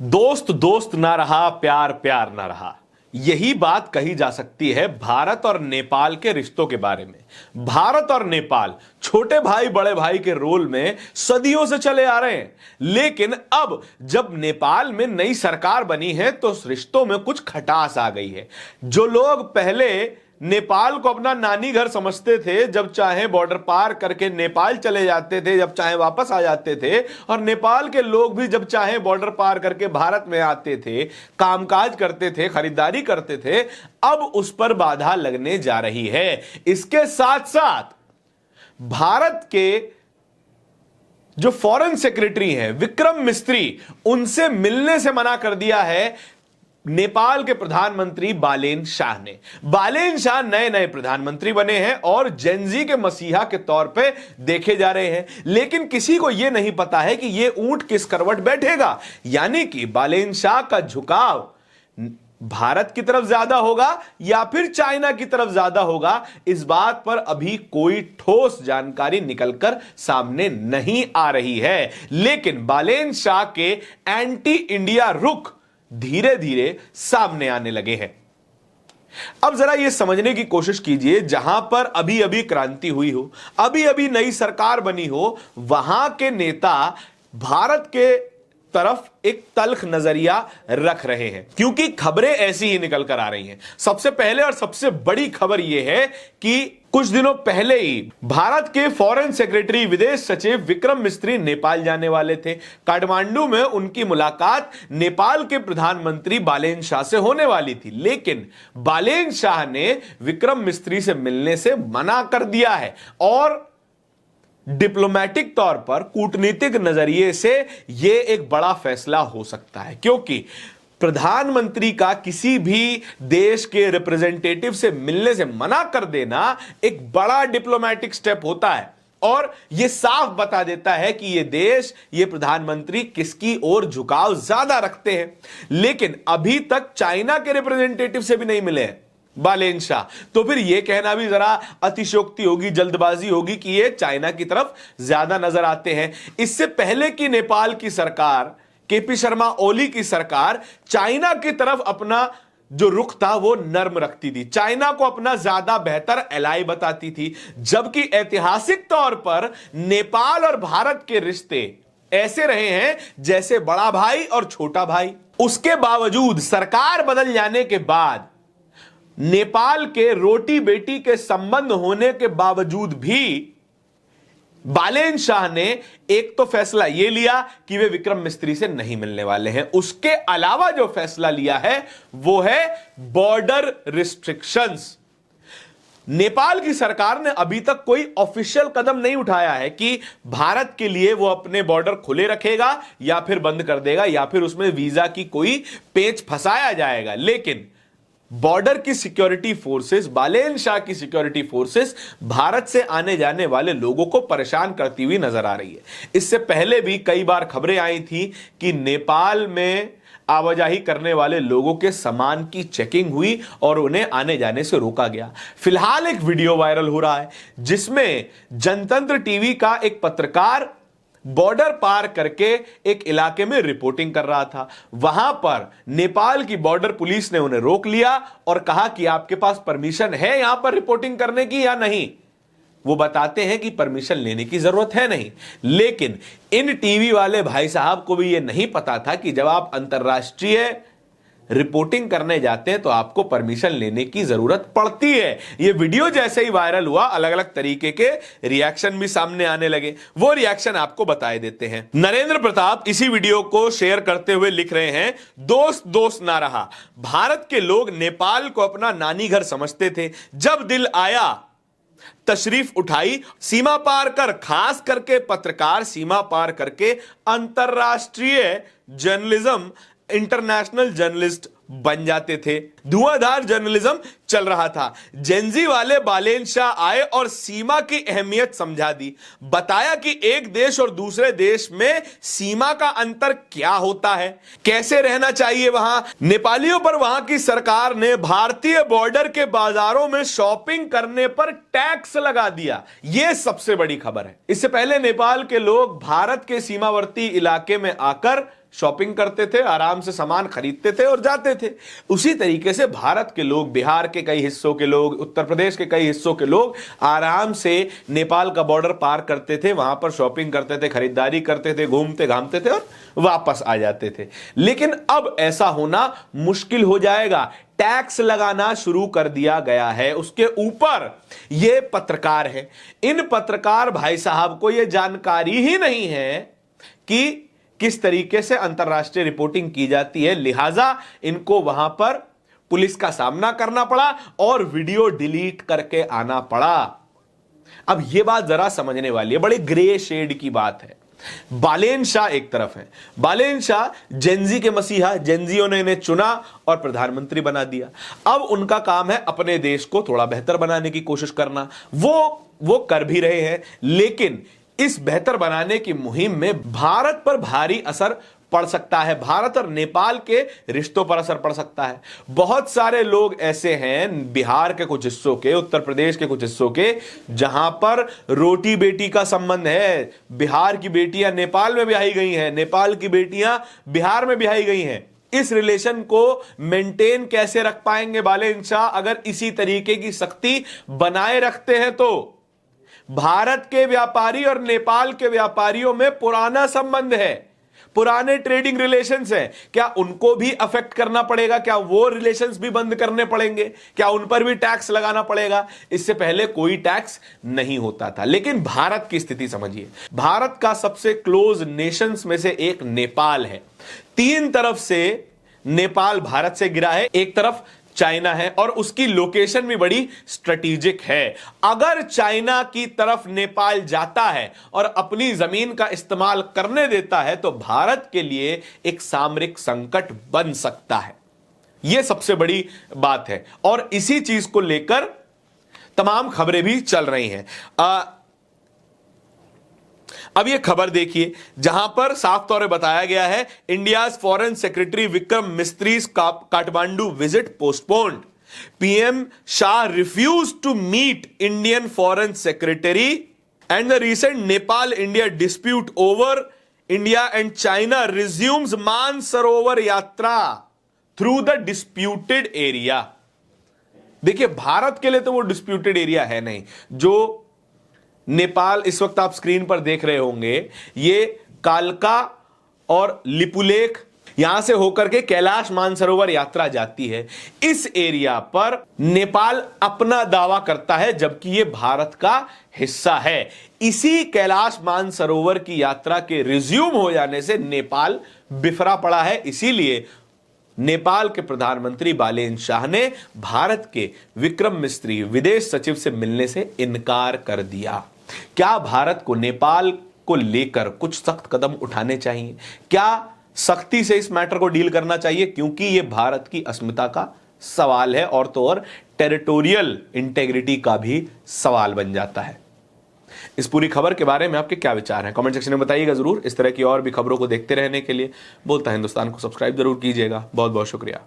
दोस्त दोस्त ना रहा, प्यार प्यार ना रहा। यही बात कही जा सकती है भारत और नेपाल के रिश्तों के बारे में। भारत और नेपाल छोटे भाई बड़े भाई के रोल में सदियों से चले आ रहे हैं, लेकिन अब जब नेपाल में नई सरकार बनी है तो रिश्तों में कुछ खटास आ गई है। जो लोग पहले नेपाल को अपना नानी घर समझते थे, जब चाहे बॉर्डर पार करके नेपाल चले जाते थे, जब चाहे वापस आ जाते थे, और नेपाल के लोग भी जब चाहे बॉर्डर पार करके भारत में आते थे, कामकाज करते थे, खरीदारी करते थे, अब उस पर बाधा लगने जा रही है। इसके साथ साथ भारत के जो फॉरेन सेक्रेटरी हैं विक्रम मिस्त्री, उनसे मिलने से मना कर दिया है नेपाल के प्रधानमंत्री बालेन शाह ने। बालेन शाह नए नए प्रधानमंत्री बने हैं और जेनजी के मसीहा के तौर पे देखे जा रहे हैं, लेकिन किसी को यह नहीं पता है कि यह ऊंट किस करवट बैठेगा। यानी कि बालेन शाह का झुकाव भारत की तरफ ज्यादा होगा या फिर चाइना की तरफ ज्यादा होगा, इस बात पर अभी कोई ठोस जानकारी निकलकर सामने नहीं आ रही है। लेकिन बालेन शाह के एंटी इंडिया रुख धीरे धीरे सामने आने लगे हैं। अब जरा यह समझने की कोशिश कीजिए, जहां पर अभी अभी क्रांति हुई हो, अभी अभी नई सरकार बनी हो, वहां के नेता भारत के तरफ एक तल्ख नजरिया रख रहे हैं, क्योंकि खबरें ऐसी ही निकल कर आ रही हैं। सबसे पहले और सबसे बड़ी खबर यह है कि कुछ दिनों पहले ही भारत के फॉरेन सेक्रेटरी विदेश सचिव विक्रम मिस्त्री नेपाल जाने वाले थे। काठमांडू में उनकी मुलाकात नेपाल के प्रधानमंत्री बालेन शाह से होने वाली थी, लेकिन बालेन शाह ने विक्रम मिस्त्री से मिलने से मना कर दिया है। और डिप्लोमेटिक तौर पर, कूटनीतिक नजरिए से यह एक बड़ा फैसला हो सकता है, क्योंकि प्रधानमंत्री का किसी भी देश के रिप्रेजेंटेटिव से मिलने से मना कर देना एक बड़ा डिप्लोमेटिक स्टेप होता है, और यह साफ बता देता है कि यह देश, यह प्रधानमंत्री किसकी ओर झुकाव ज्यादा रखते हैं। लेकिन अभी तक चाइना के रिप्रेजेंटेटिव से भी नहीं मिले हैं बालेन शाह, तो फिर यह कहना भी जरा अतिशयोक्ति होगी, जल्दबाजी होगी कि यह चाइना की तरफ ज्यादा नजर आते हैं। इससे पहले कि नेपाल की सरकार, केपी शर्मा ओली की सरकार, चाइना की तरफ अपना जो रुख था वो नर्म रखती थी, चाइना को अपना ज्यादा बेहतर एलाई बताती थी, जबकि ऐतिहासिक तौर पर नेपाल और भारत के रिश्ते ऐसे रहे हैं जैसे बड़ा भाई और छोटा भाई। उसके बावजूद सरकार बदल जाने के बाद, नेपाल के रोटी बेटी के संबंध होने के बावजूद भी बालेन शाह ने एक तो फैसला यह लिया कि वे विक्रम मिस्त्री से नहीं मिलने वाले हैं। उसके अलावा जो फैसला लिया है वो है बॉर्डर रिस्ट्रिक्शंस। नेपाल की सरकार ने अभी तक कोई ऑफिशियल कदम नहीं उठाया है कि भारत के लिए वो अपने बॉर्डर खुले रखेगा या फिर बंद कर देगा या फिर उसमें वीजा की कोई पेच फंसाया जाएगा, लेकिन बॉर्डर की सिक्योरिटी फोर्सेस, बालेन शाह की सिक्योरिटी फोर्सेस भारत से आने जाने वाले लोगों को परेशान करती हुई नजर आ रही है। इससे पहले भी कई बार खबरें आई थी कि नेपाल में आवाजाही करने वाले लोगों के सामान की चेकिंग हुई और उन्हें आने जाने से रोका गया। फिलहाल एक वीडियो वायरल हो रहा है जिसमें जनतंत्र टीवी का एक पत्रकार बॉर्डर पार करके एक इलाके में रिपोर्टिंग कर रहा था। वहां पर नेपाल की बॉर्डर पुलिस ने उन्हें रोक लिया और कहा कि आपके पास परमिशन है यहां पर रिपोर्टिंग करने की या नहीं। वो बताते हैं कि परमिशन लेने की जरूरत है नहीं, लेकिन इन टीवी वाले भाई साहब को भी यह नहीं पता था कि जब आप अंतरराष्ट्रीय रिपोर्टिंग करने जाते हैं तो आपको परमिशन लेने की जरूरत पड़ती है। यह वीडियो जैसे ही वायरल हुआ, अलग अलग तरीके के रिएक्शन भी सामने आने लगे। वो रिएक्शन आपको बताए देते हैं। नरेंद्र प्रताप इसी वीडियो को शेयर करते हुए लिख रहे हैं, दोस्त दोस्त ना रहा, भारत के लोग नेपाल को अपना नानी घर समझते थे, जब दिल आया तशरीफ उठाई, सीमा पार कर, खास करके पत्रकार सीमा पार करके अंतरराष्ट्रीय जर्नलिज्म, इंटरनेशनल जर्नलिस्ट बन जाते थे। धुआंधार जर्नलिज्म चल रहा था। जेनजी वाले बालेन शाह आए और सीमा की अहमियत समझा दी, बताया कि एक देश और दूसरे देश में सीमा का अंतर क्या होता है, कैसे रहना चाहिए वहां। नेपालियों पर वहां की सरकार ने भारतीय बॉर्डर के बाजारों में शॉपिंग करने पर टैक्स लगा दिया। यह सबसे बड़ी खबर है। इससे पहले नेपाल के लोग भारत के सीमावर्ती इलाके में आकर शॉपिंग करते थे, आराम से सामान खरीदते थे और जाते थे। उसी तरीके से भारत के लोग, बिहार के कई हिस्सों के लोग, उत्तर प्रदेश के कई हिस्सों के लोग आराम से नेपाल का बॉर्डर पार करते थे, वहां पर शॉपिंग करते थे, खरीदारी करते थे, घूमते घामते थे और वापस आ जाते थे। लेकिन अब ऐसा होना मुश्किल हो जाएगा। टैक्स लगाना शुरू कर दिया गया है उसके ऊपर। ये पत्रकार है, इन पत्रकार भाई साहब को यह जानकारी ही नहीं है कि किस तरीके से अंतरराष्ट्रीय रिपोर्टिंग की जाती है, लिहाजा इनको वहां पर पुलिस का सामना करना पड़ा और वीडियो डिलीट करके आना पड़ा। अब यह बात जरा समझने वाली है, बड़ी ग्रे शेड की बात है। बालेन शाह एक तरफ है, बालेन शाह जेनजी के मसीहा, जेनजियों ने इन्हें चुना और प्रधानमंत्री बना दिया। अब उनका काम है अपने देश को थोड़ा बेहतर बनाने की कोशिश करना, वो कर भी रहे हैं। लेकिन इस बेहतर बनाने की मुहिम में भारत पर भारी असर पड़ सकता है, भारत और नेपाल के रिश्तों पर असर पड़ सकता है। बहुत सारे लोग ऐसे हैं बिहार के कुछ हिस्सों के, उत्तर प्रदेश के कुछ हिस्सों के, जहां पर रोटी बेटी का संबंध है। बिहार की बेटियां नेपाल में ब्याही गई हैं, नेपाल की बेटियां बिहार में ब्याही गई हैं। इस रिलेशन को मेंटेन कैसे रख पाएंगे बालेन शाह अगर इसी तरीके की सख्ती बनाए रखते हैं? तो भारत के व्यापारी और नेपाल के व्यापारियों में पुराना संबंध है, पुराने ट्रेडिंग रिलेशंस हैं। क्या उनको भी अफेक्ट करना पड़ेगा? क्या वो रिलेशंस भी बंद करने पड़ेंगे? क्या उन पर भी टैक्स लगाना पड़ेगा? इससे पहले कोई टैक्स नहीं होता था। लेकिन भारत की स्थिति समझिए, भारत का सबसे क्लोज नेशंस में से एक नेपाल है। 3 तरफ से नेपाल भारत से गिरा है, एक तरफ चाइना है और उसकी लोकेशन भी बड़ी स्ट्रेटेजिक है। अगर चाइना की तरफ नेपाल जाता है और अपनी जमीन का इस्तेमाल करने देता है तो भारत के लिए एक सामरिक संकट बन सकता है। यह सबसे बड़ी बात है और इसी चीज को लेकर तमाम खबरें भी चल रही हैं। अब ये खबर देखिए जहां पर साफ तौर पर बताया गया है, India's foreign secretary Vikram Misri's Kathmandu visit postponed, PM Shah refuse to meet Indian foreign secretary and the recent Nepal India dispute over India and China resumes Mansarovar Yatra through the disputed area. देखिए भारत के लिए तो वो डिस्प्यूटेड एरिया है नहीं। जो नेपाल इस वक्त आप स्क्रीन पर देख रहे होंगे, ये कालका और लिपुलेख यहां से होकर के कैलाश मानसरोवर यात्रा जाती है। इस एरिया पर नेपाल अपना दावा करता है जबकि ये भारत का हिस्सा है। इसी कैलाश मानसरोवर की यात्रा के रिज्यूम हो जाने से नेपाल बिफरा पड़ा है। इसीलिए नेपाल के प्रधानमंत्री बालेन शाह ने भारत के विक्रम मिस्त्री विदेश सचिव से मिलने से इनकार कर दिया। क्या भारत को नेपाल को लेकर कुछ सख्त कदम उठाने चाहिए? क्या सख्ती से इस मैटर को डील करना चाहिए? क्योंकि यह भारत की अस्मिता का सवाल है और तो और टेरिटोरियल इंटेग्रिटी का भी सवाल बन जाता है। इस पूरी खबर के बारे में आपके क्या विचार हैं? कमेंट सेक्शन में बताइएगा जरूर। इस तरह की और भी खबरों को देखते रहने के लिए बोलता हिंदुस्तान को सब्सक्राइब जरूर कीजिएगा। बहुत बहुत शुक्रिया।